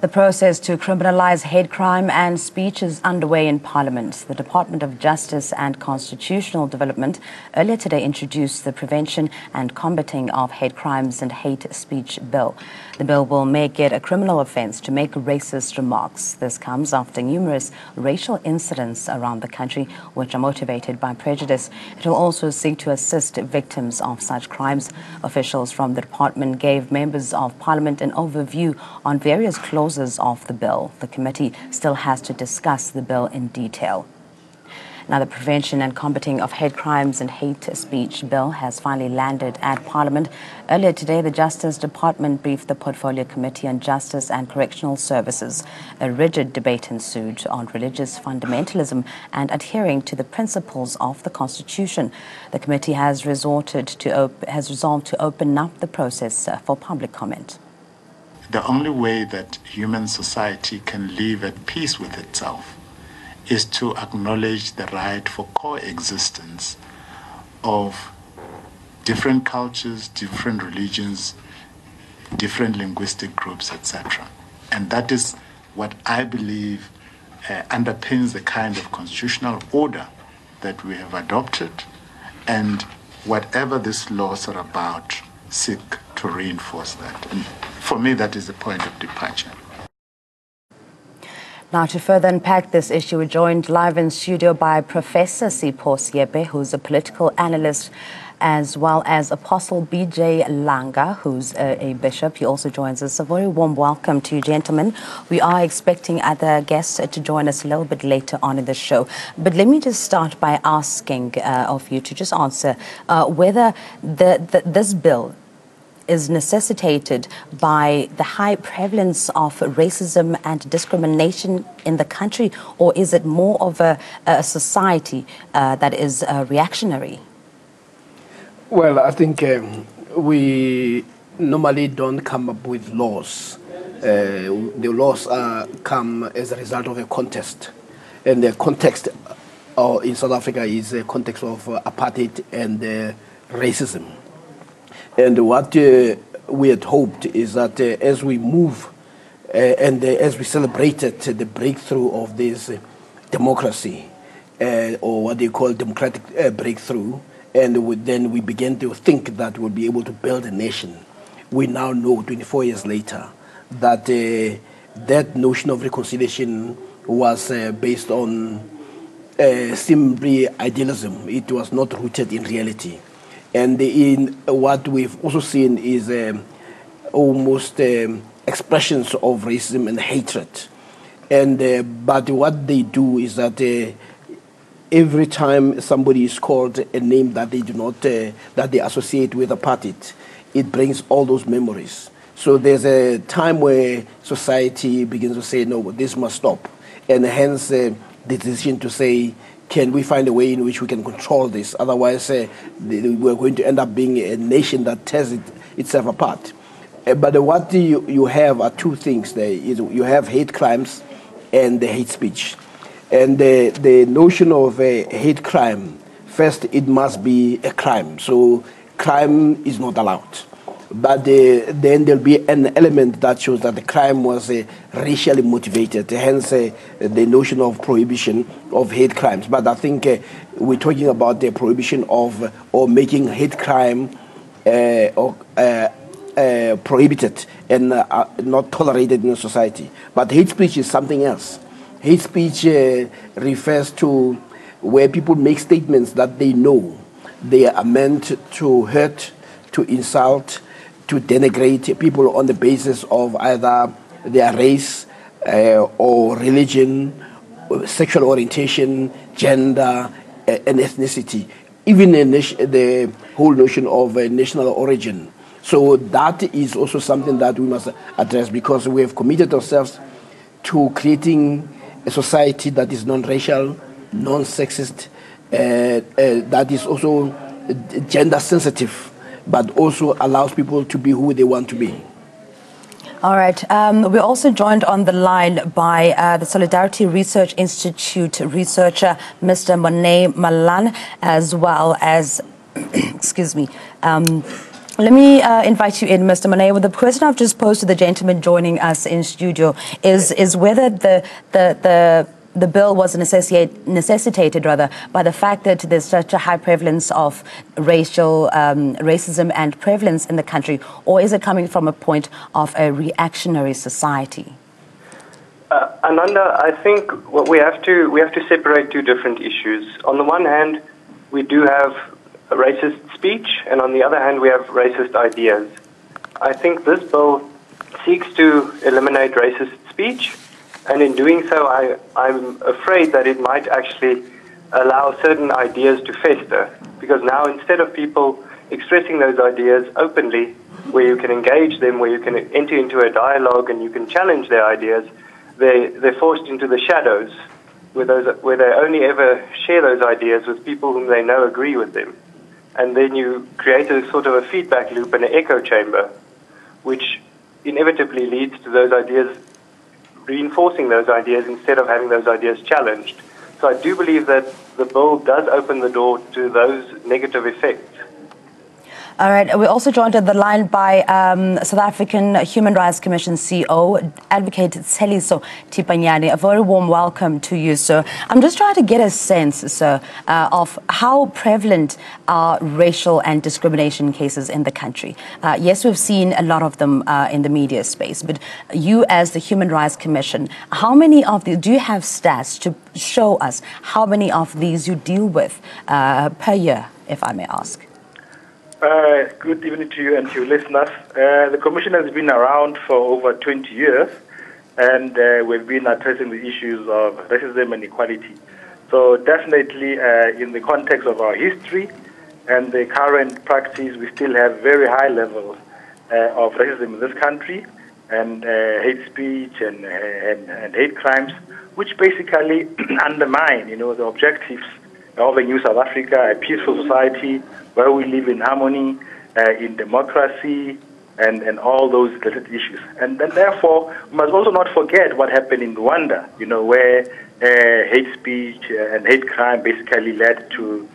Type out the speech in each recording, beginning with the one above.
The process to criminalise hate crime and speech is underway in Parliament. The Department of Justice and Constitutional Development earlier today introduced the Prevention and Combating of Hate Crimes and Hate Speech Bill. The bill will make it a criminal offence to make racist remarks. This comes after numerous racial incidents around the country which are motivated by prejudice. It will also seek to assist victims of such crimes. Officials from the department gave members of Parliament an overview on various clauses of the bill. The committee still has to discuss the bill in detail. Now, the Prevention and Combating of Hate Crimes and Hate Speech Bill has finally landed at Parliament. Earlier today, the Justice Department briefed the Portfolio Committee on Justice and Correctional Services. A rigid debate ensued on religious fundamentalism and adhering to the principles of the Constitution. The committee has resolved to open up the process for public comment. The only way that human society can live at peace with itself is to acknowledge the right for coexistence of different cultures, different religions, different linguistic groups, etc. And that is what I believe underpins the kind of constitutional order that we have adopted, and whatever these laws are about seek to reinforce that. And for me, that is the point of departure. Now, to further unpack this issue, we're joined live in studio by Professor Sipho Siepe, who's a political analyst, as well as Apostle B.J. Langa, who's a bishop. He also joins us. A very warm welcome to you, gentlemen. We are expecting other guests to join us a little bit later on in the show. But let me just start by asking of you to just answer whether this bill is necessitated by the high prevalence of racism and discrimination in the country, or is it more of a society that is reactionary? Well, I think we normally don't come up with laws. The laws come as a result of a context. And the context in South Africa is a context of apartheid and racism. And what we had hoped is that as we move and as we celebrated the breakthrough of this democracy, or what they call democratic breakthrough, and then we began to think that we'll be able to build a nation. We now know, 24 years later, that that notion of reconciliation was based on simply idealism. It was not rooted in reality. And in what we've also seen is almost expressions of racism and hatred. And but what they do is that every time somebody is called a name that they do not that they associate with apartheid, it brings all those memories. So there's a time where society begins to say, no, this must stop, and hence the decision to say, can we find a way in which we can control this? Otherwise, we're going to end up being a nation that tears itself apart. But what you have are two things there. You have hate crimes and the hate speech. And the notion of a hate crime, first, it must be a crime. So crime is not allowed. But then there'll be an element that shows that the crime was racially motivated, hence the notion of prohibition of hate crimes. But I think we're talking about the prohibition of or making hate crime prohibited and not tolerated in a society. But hate speech is something else. Hate speech refers to where people make statements that they know they are meant to hurt, to insult, to denigrate people on the basis of either their race or religion, sexual orientation, gender, and ethnicity, even the whole notion of national origin. So that is also something that we must address, because we have committed ourselves to creating a society that is non-racial, non-sexist, that is also gender sensitive, but also allows people to be who they want to be. All right. We're also joined on the line by the Solidarity Research Institute researcher, Mr. Monet Malan, as well as, excuse me, Let me invite you in, Mr. Monet. Well, the question I've just posed to the gentleman joining us in studio is whether the bill was necessitated rather by the fact that there's such a high prevalence of racism and prevalence in the country, or is it coming from a point of a reactionary society? Ananda, I think what we have to separate two different issues. On the one hand, we do have racist speech, and on the other hand, we have racist ideas. I think this bill seeks to eliminate racist speech, and in doing so, I'm afraid that it might actually allow certain ideas to fester, because now instead of people expressing those ideas openly, where you can engage them, where you can enter into a dialogue and you can challenge their ideas, they're forced into the shadows, where they only ever share those ideas with people whom they know agree with them. And then you create a sort of a feedback loop and an echo chamber, which inevitably leads to those ideas, reinforcing those ideas instead of having those ideas challenged. So I do believe that the bill does open the door to those negative effects. All right. We're also joined on the line by South African Human Rights Commission CEO, Advocate Tseliso Tipanyane. A very warm welcome to you, sir. I'm just trying to get a sense, sir, of how prevalent are racial and discrimination cases in the country. Yes, we've seen a lot of them in the media space, but you as the Human Rights Commission, how many of these, do you have stats to show us how many of these you deal with per year, if I may ask? Good evening to you and to your listeners. The Commission has been around for over 20 years, and we've been addressing the issues of racism and equality. So definitely in the context of our history and the current practice, we still have very high levels of racism in this country, and hate speech and hate crimes, which basically undermine, the objectives of a new South Africa, a peaceful society where we live in harmony, in democracy, and all those related issues. And then, therefore, we must also not forget what happened in Rwanda, where hate speech and hate crime basically led to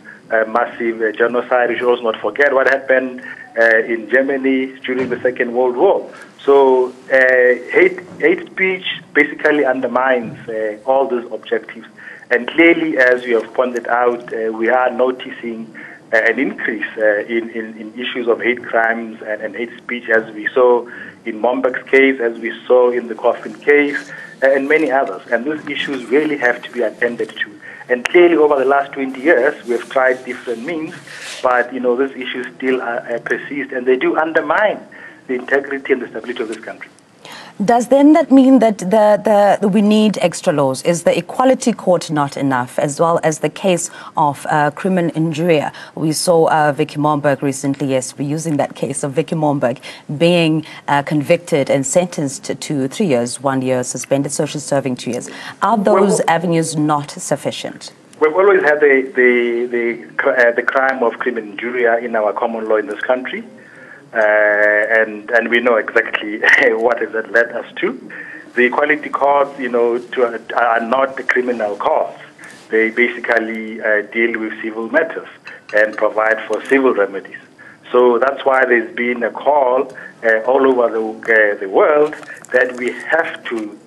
massive genocide. We should also not forget what happened in Germany during the Second World War. So hate speech basically undermines all those objectives. And clearly, as you have pointed out, we are noticing an increase in issues of hate crimes and hate speech, as we saw in Momberg's case, as we saw in the Coffin case, and many others. And those issues really have to be attended to. And clearly, over the last 20 years, we have tried different means, but those issues still persist, and they do undermine the integrity and the stability of this country. Does then that mean that we need extra laws? Is the Equality Court not enough, as well as the case of criminal injuria? We saw Vicky Momberg recently, yes, we're using that case of Vicky Momberg being convicted and sentenced to 3 years, 1 year, suspended social serving 2 years. Are those avenues not sufficient? We've always had the crime of criminal injuria in our common law in this country. And we know exactly what that led us to. The equality courts, are not the criminal courts. They basically deal with civil matters and provide for civil remedies. So that's why there's been a call all over the world that we have to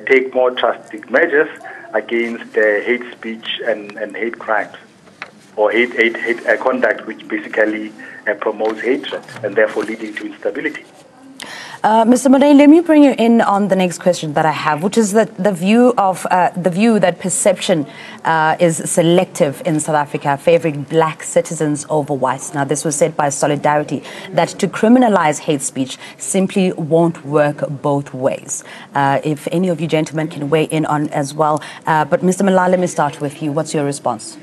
take more drastic measures against hate speech and hate crimes, or hate conduct, which basically promotes hatred and therefore leading to instability. Mr. Monet, let me bring you in on the next question that I have, which is that the view that perception is selective in South Africa, favouring black citizens over whites. Now, this was said by Solidarity, that to criminalise hate speech simply won't work both ways. If any of you gentlemen can weigh in on as well. But Mr. Malala, let me start with you. What's your response?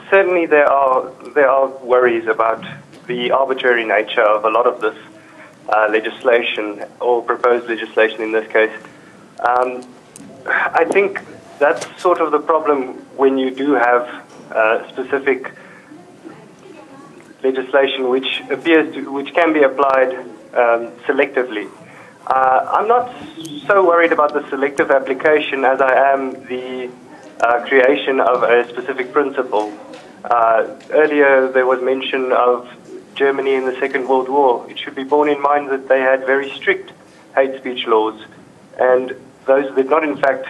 Certainly there are worries about the arbitrary nature of a lot of this legislation, or proposed legislation in this case. I think that's sort of the problem when you do have specific legislation which can be applied selectively. I'm not so worried about the selective application as I am the creation of a specific principle. Earlier there was mention of Germany in the Second World War. It should be borne in mind that they had very strict hate speech laws, and those did not in fact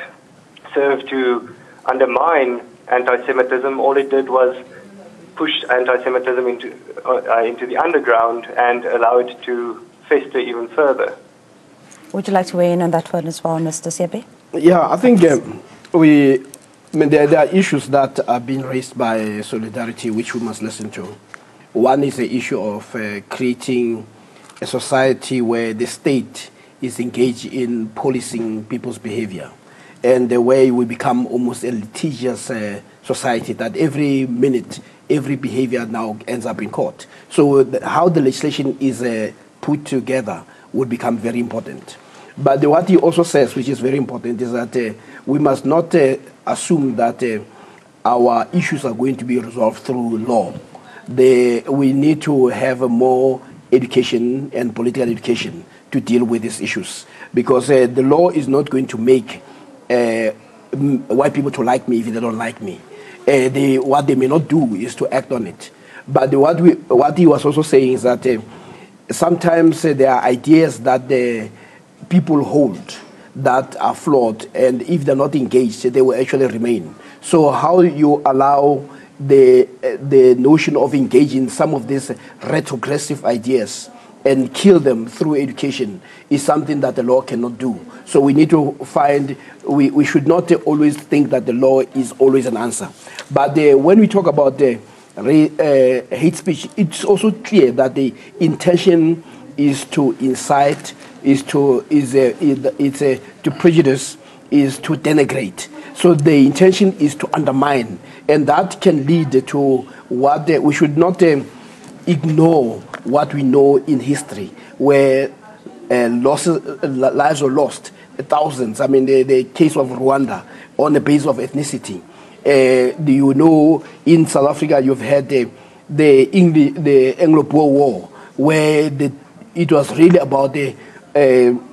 serve to undermine anti-Semitism. All it did was push anti-Semitism into the underground and allow it to fester even further. Would you like to weigh in on that one as well, Mr. Sepe? Yeah, I think there are issues that are being raised by Solidarity which we must listen to. One is the issue of creating a society where the state is engaged in policing people's behavior, and the way we become almost a litigious society that every minute, every behavior now ends up in court. So how the legislation is put together would become very important. But what he also says, which is very important, is that we must not assume that our issues are going to be resolved through law. We need to have more education and political education to deal with these issues, because the law is not going to make white people to like me if they don't like me. What they may not do is to act on it. But what he was also saying is that sometimes there are ideas that the people hold that are flawed, and if they're not engaged, they will actually remain. So how you allow the notion of engaging some of these retrogressive ideas and kill them through education is something that the law cannot do. So we need to find, we should not always think that the law is always an answer. But when we talk about the hate speech, it's also clear that the intention is to incite, is to prejudice, is to denigrate. So the intention is to undermine, and that can lead to what we should not ignore what we know in history, where lives were lost, thousands. I mean, the case of Rwanda on the basis of ethnicity. Do you know in South Africa you've had the Anglo-Boer War, where it was really about the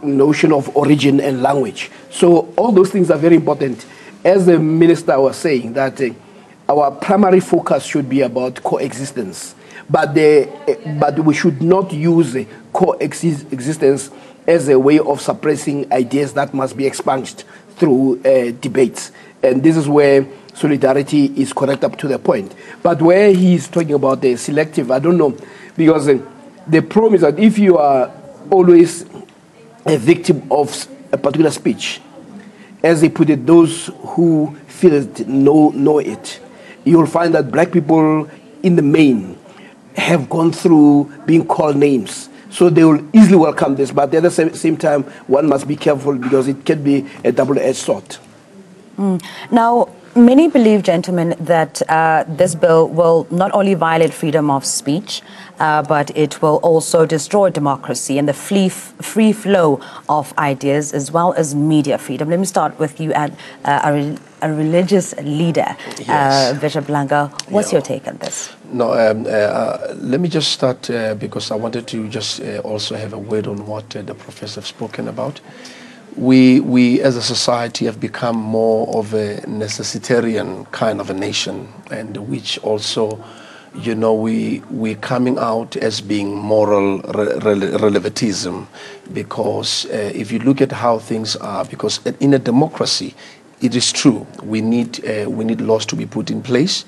notion of origin and language. So all those things are very important. As the minister was saying, that our primary focus should be about coexistence, but we should not use coexistence as a way of suppressing ideas that must be expunged through debates. And this is where Solidarity is correct up to the point. But where he's talking about the selective, I don't know, because the problem is that if you are always a victim of a particular speech, as they put it, those who feel it know it, you will find that black people in the main have gone through being called names. So they will easily welcome this, but at the same time, one must be careful because it can be a double-edged sword. Now, many believe, gentlemen, that this bill will not only violate freedom of speech, but it will also destroy democracy and the free flow of ideas, as well as media freedom. Let me start with you, a religious leader, yes. Bishop Langa. What's your take on this? No, let me just start because I wanted to just also have a word on what the professor have spoken about. We as a society have become more of a necessitarian kind of a nation, and which also, you know, we're coming out as being moral relativism, because if you look at how things are, because in a democracy, it is true, we need laws to be put in place,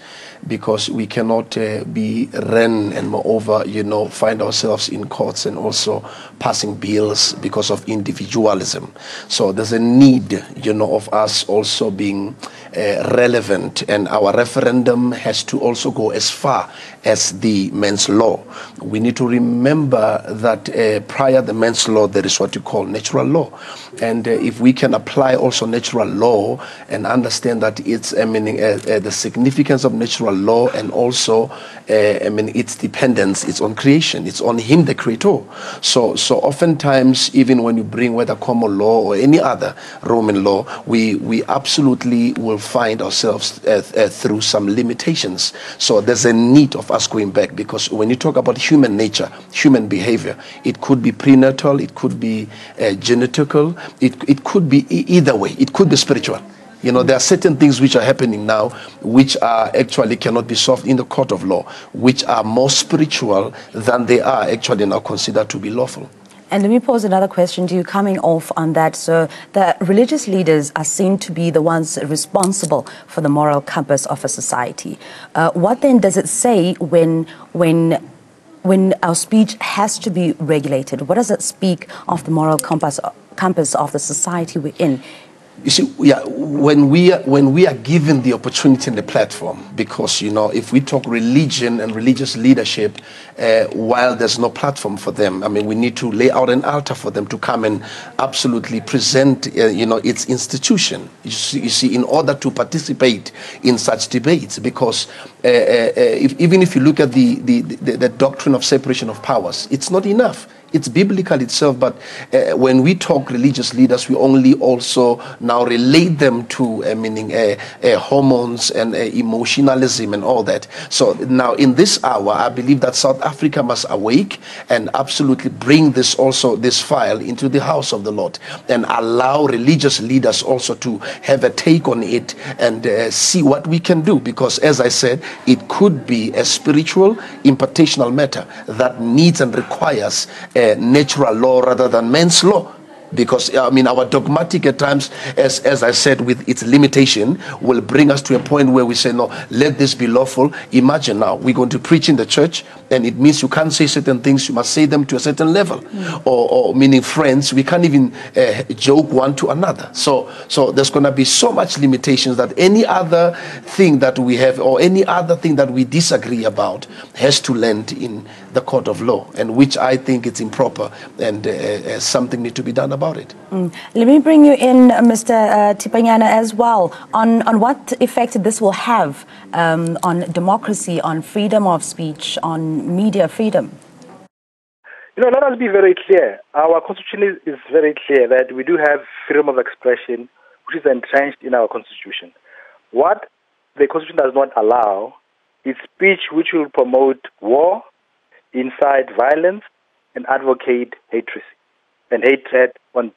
because we cannot be ran and moreover, you know, find ourselves in courts and also passing bills because of individualism. So there's a need, you know, of us also being relevant, and our referendum has to also go as far as the men's law. We need to remember that prior to the men's law, there is what you call natural law. And if we can apply also natural law and understand that it's, the significance of natural law, and also, its dependence, it's on creation, it's on Him, the Creator. So oftentimes, even when you bring whether common law or any other Roman law, we absolutely will find ourselves through some limitations. So there's a need of us going back, because when you talk about human nature, human behavior, it could be prenatal, it could be genetical, it could be either way, it could be spiritual. You know, there are certain things which are happening now which are actually cannot be solved in the court of law, which are more spiritual than they are actually now considered to be lawful. And let me pose another question to you coming off on that. So the religious leaders are seen to be the ones responsible for the moral compass of a society. What then does it say when our speech has to be regulated? What does it speak of the moral compass of the society we're in? You see, when we are given the opportunity and the platform, because, you know, if we talk religion and religious leadership, while there's no platform for them, I mean, we need to lay out an altar for them to come and absolutely present, you know, its institution. You see, in order to participate in such debates, because even if you look at the doctrine of separation of powers, it's not enough. It's biblical itself, but when we talk religious leaders, we only also now relate them to meaning hormones and emotionalism and all that. So now in this hour, I believe that South Africa must awake and absolutely bring this file into the house of the Lord and allow religious leaders also to have a take on it and see what we can do. Because as I said, it could be a spiritual impartational matter that needs and requires natural law rather than man's law. Because, I mean, our dogmatic at times, as I said, with its limitation, will bring us to a point where we say, no, let this be lawful. Imagine now, we're going to preach in the church, and it means you can't say certain things, you must say them to a certain level. Or meaning friends, we can't even joke one to another. So there's going to be so much limitations that any other thing that we have, or any other thing that we disagree about, has to land in the court of law, and which I think it's improper, and something needs to be done about it. Let me bring you in, Mr. Tipanyana, as well, on what effect this will have on democracy, on freedom of speech, on media freedom. You know, let us be very clear. Our constitution is very clear that we do have freedom of expression, which is entrenched in our constitution. What the constitution does not allow is speech which will promote war, incite violence, and advocate hatred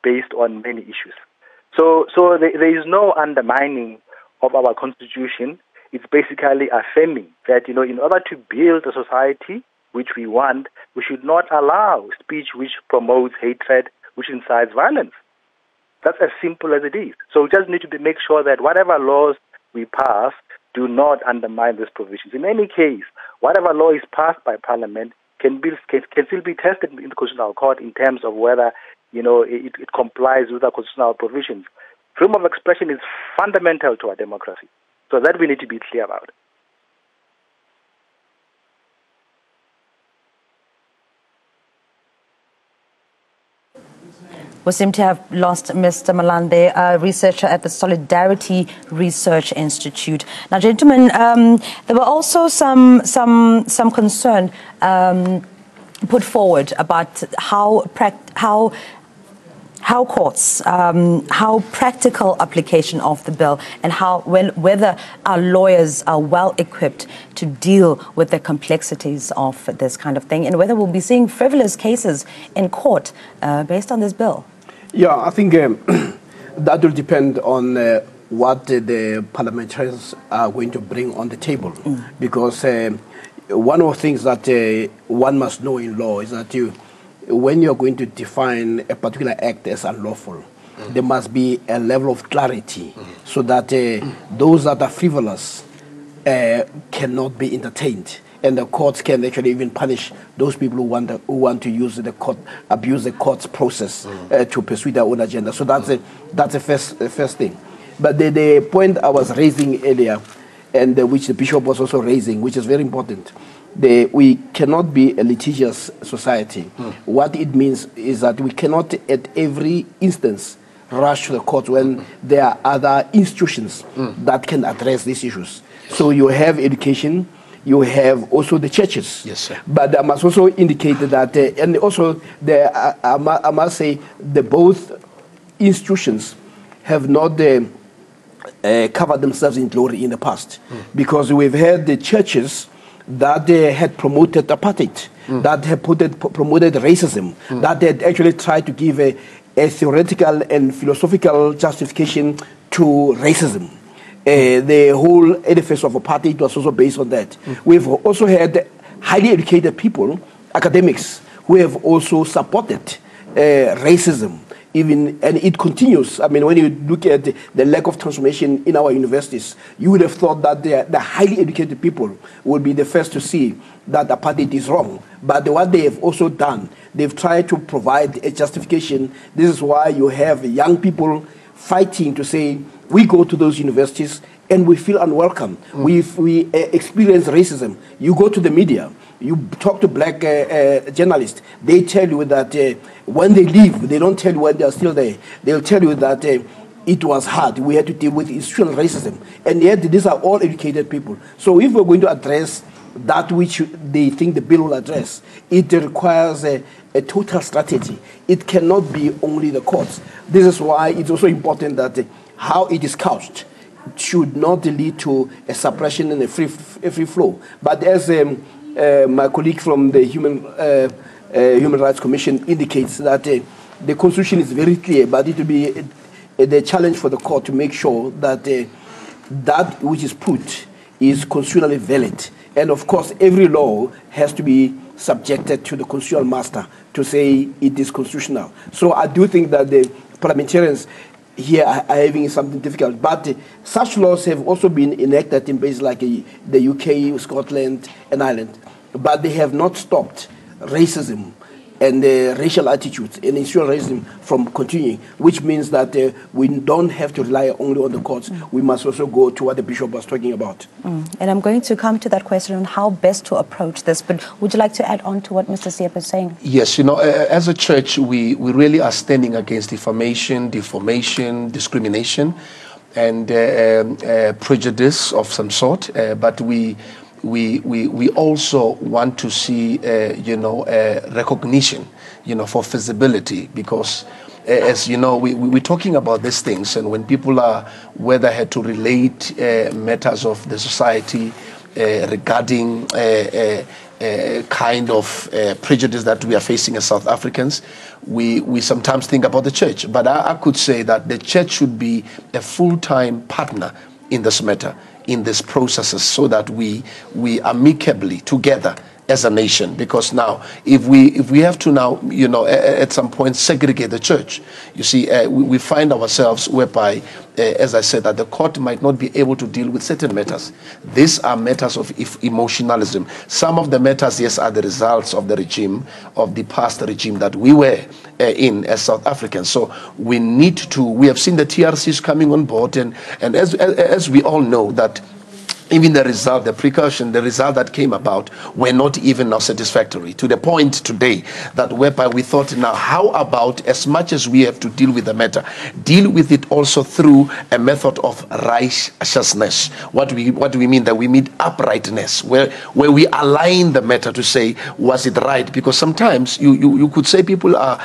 based on many issues. So there is no undermining of our constitution. It's basically affirming that, you know, in order to build a society which we want, we should not allow speech which promotes hatred, which incites violence. That's as simple as it is. So we just need to make sure that whatever laws we pass do not undermine these provisions. In any case, whatever law is passed by Parliament can still be tested in the Constitutional Court in terms of whether, you know, it complies with our constitutional provisions. Freedom of expression is fundamental to our democracy. So that we need to be clear about. We seem to have lost Mr. Malande, a researcher at the Solidarity Research Institute. Now, gentlemen, there were also some concern put forward about how courts, how practical application of the bill, and whether our lawyers are well equipped to deal with the complexities of this kind of thing, and whether we'll be seeing frivolous cases in court based on this bill. Yeah, I think that will depend on what the parliamentarians are going to bring on the table. Because one of the things that one must know in law is that when you're going to define a particular act as unlawful, there must be a level of clarity so that those that are frivolous cannot be entertained. And the courts can actually even punish those people who want to use abuse the court's process to pursue their own agenda. So that's the first thing. But the point I was raising earlier, and which the bishop was also raising, which is very important, we cannot be a litigious society. What it means is that we cannot, at every instance, rush to the court when there are other institutions that can address these issues. So you have education. You have also the churches. Yes, sir. But I must also indicate that, and also I must say, both institutions have not covered themselves in glory in the past, because we've had the churches that had promoted apartheid, that had promoted racism, that had actually tried to give a theoretical and philosophical justification to racism. The whole edifice of apartheid was also based on that. We've also had highly educated people, academics, who have also supported racism. And it continues. I mean, when you look at the lack of transformation in our universities, you would have thought that the highly educated people would be the first to see that apartheid is wrong. But what they have also done, they've tried to provide a justification. This is why you have young people fighting to say, we go to those universities and we feel unwelcome. We experience racism. You go to the media, you talk to black journalists, they tell you that when they leave, they don't tell you when they are still there. They'll tell you that it was hard. We had to deal with institutional racism. And yet, these are all educated people. So if we're going to address that which they think the bill will address, it requires a total strategy. It cannot be only the courts. This is why it's also important that how it is couched should not lead to a suppression and a free flow. But as my colleague from the Human Rights Commission indicates, that the Constitution is very clear, but it will be the challenge for the court to make sure that that which is put is constitutionally valid. And of course, every law has to be subjected to the constitutional master to say it is constitutional. So I do think that the parliamentarians here are having something difficult. But such laws have also been enacted in places like the UK, Scotland, and Ireland. But they have not stopped racism and racial attitudes and institutional racism from continuing, which means that we don't have to rely only on the courts. We must also go to what the Bishop was talking about. And I'm going to come to that question on how best to approach this, but would you like to add on to what Mr. Siep is saying? Yes, you know, as a church, we really are standing against defamation, deformation, discrimination, and prejudice of some sort, but we also want to see, recognition, for visibility, because as you know, we're talking about these things, and when people are whether had to relate matters of the society regarding kind of prejudice that we are facing as South Africans, we sometimes think about the church. But I could say that the church should be a full-time partner in this matter, in these processes, so that we amicably together as a nation. Because now, if we have to now, at some point segregate the church, you see, we find ourselves whereby, as I said, that the court might not be able to deal with certain matters. These are matters of emotionalism. Some of the matters, yes, are the results of the regime, of the past regime that we were in as South Africans. So we have seen the TRCs coming on board, and as we all know, that even the result that came about were not even now satisfactory, to the point today that whereby we thought, now how about, as much as we have to deal with the matter, deal with it also through a method of righteousness. What do we mean? That we mean uprightness, where we align the matter to say, was it right? Because sometimes you could say people are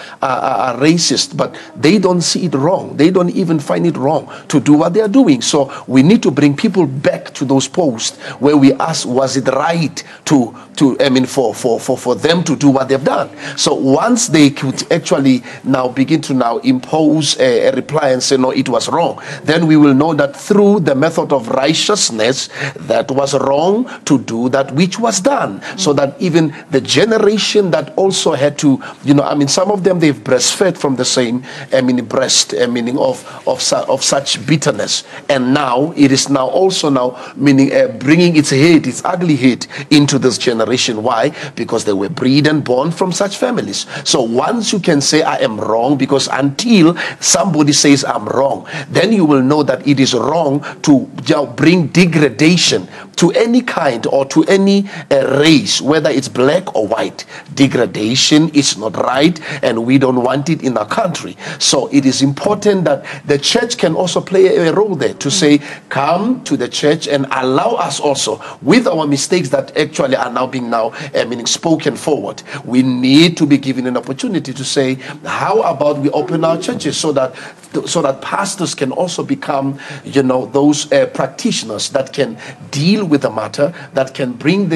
racist, but they don't see it wrong. They don't even find it wrong to do what they are doing. So we need to bring people back to those post where we ask, was it right for them to do what they've done? So once they could actually now begin to now impose a reply and say, no, it was wrong, then we will know that through the method of righteousness, that was wrong to do that which was done. So that even the generation that also had to, some of them, they've breastfed from the same, meaning of such bitterness. And now it is now also meaning bringing its ugly head into this generation. Why? Because they were bred and born from such families. So once you can say, I am wrong, because until somebody says I'm wrong, then you will know that it is wrong to bring degradation to any kind or to any race, whether it's black or white. Degradation is not right, and we don't want it in our country. So it is important that the church can also play a role there to say, come to the church and allow us also, with our mistakes that actually are now being spoken forward, we need to be given an opportunity to say, how about we open our churches so that so that pastors can also become, those practitioners that can deal with the matter, that can bring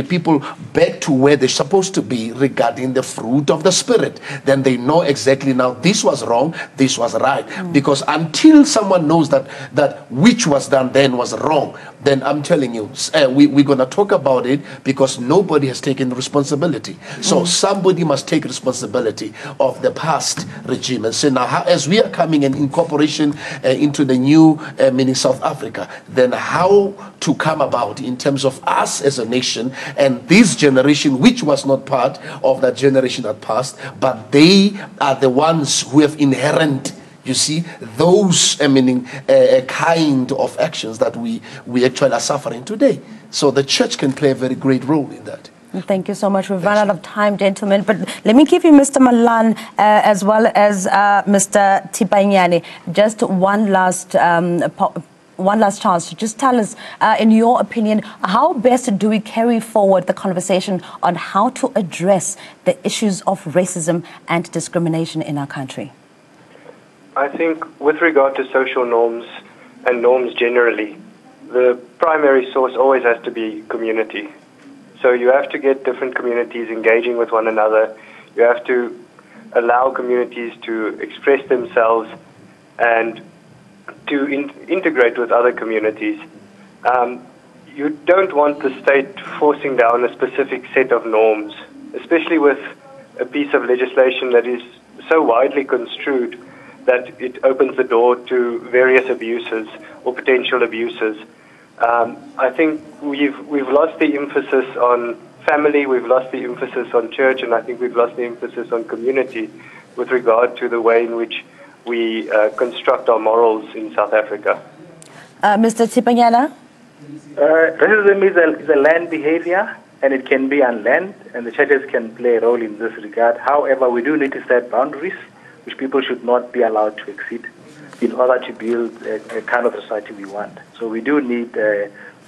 people back to where they're supposed to be regarding the fruit of the Spirit. Then they know exactly now this was wrong, this was right. Because until someone knows that which was done then was wrong, then I'm telling you, we're going to talk about it, because nobody has taken responsibility. So somebody must take responsibility of the past regime. And so now, as we are coming in incorporation into the new South Africa, then how to come about in terms of us as a nation and this generation, which was not part of that generation that passed, but they are the ones who have inherent, you see, those kind of actions that we actually are suffering today. So the church can play a very great role in that. Thank you so much. We've run out of time, gentlemen. But let me give you Mr. Malan as well as Mr. Tipanyane just one last chance to just tell us, in your opinion, how best do we carry forward the conversation on how to address the issues of racism and discrimination in our country? I think with regard to social norms and norms generally, the primary source always has to be community. So you have to get different communities engaging with one another. You have to allow communities to express themselves and to integrate with other communities. You don't want the state forcing down a specific set of norms, especially with a piece of legislation that is so widely construed that it opens the door to various abuses or potential abuses. I think we've lost the emphasis on family, we've lost the emphasis on church, and I think we've lost the emphasis on community with regard to the way in which we construct our morals in South Africa. Mr. Tipanyana? Racism is a learned behavior, and it can be unlearned, and the churches can play a role in this regard. However, we do need to set boundaries, which people should not be allowed to exceed, in order to build a kind of society we want. So we do need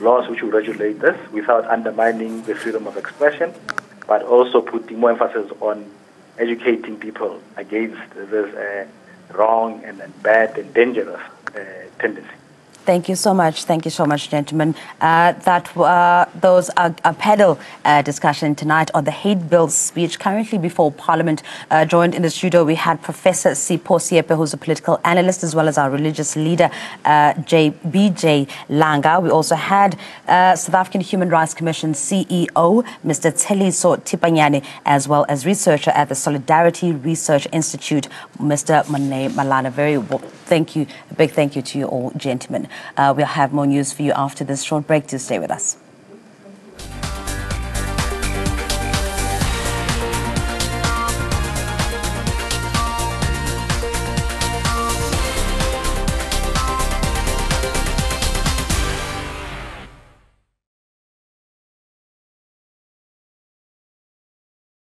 laws which will regulate this without undermining the freedom of expression, but also putting more emphasis on educating people against this wrong and bad and dangerous tendency. Thank you so much. Thank you so much, gentlemen. Those are a panel discussion tonight on the hate bill speech currently before Parliament. Joined in the studio, we had Professor Sipho Siepe, who's a political analyst, as well as our religious leader, BJ Langa. We also had South African Human Rights Commission CEO, Mr. Teliso Tipanyane, as well as researcher at the Solidarity Research Institute, Mr. Mane Malana. A big thank you to you all, gentlemen. We'll have more news for you after this short break. Do stay with us.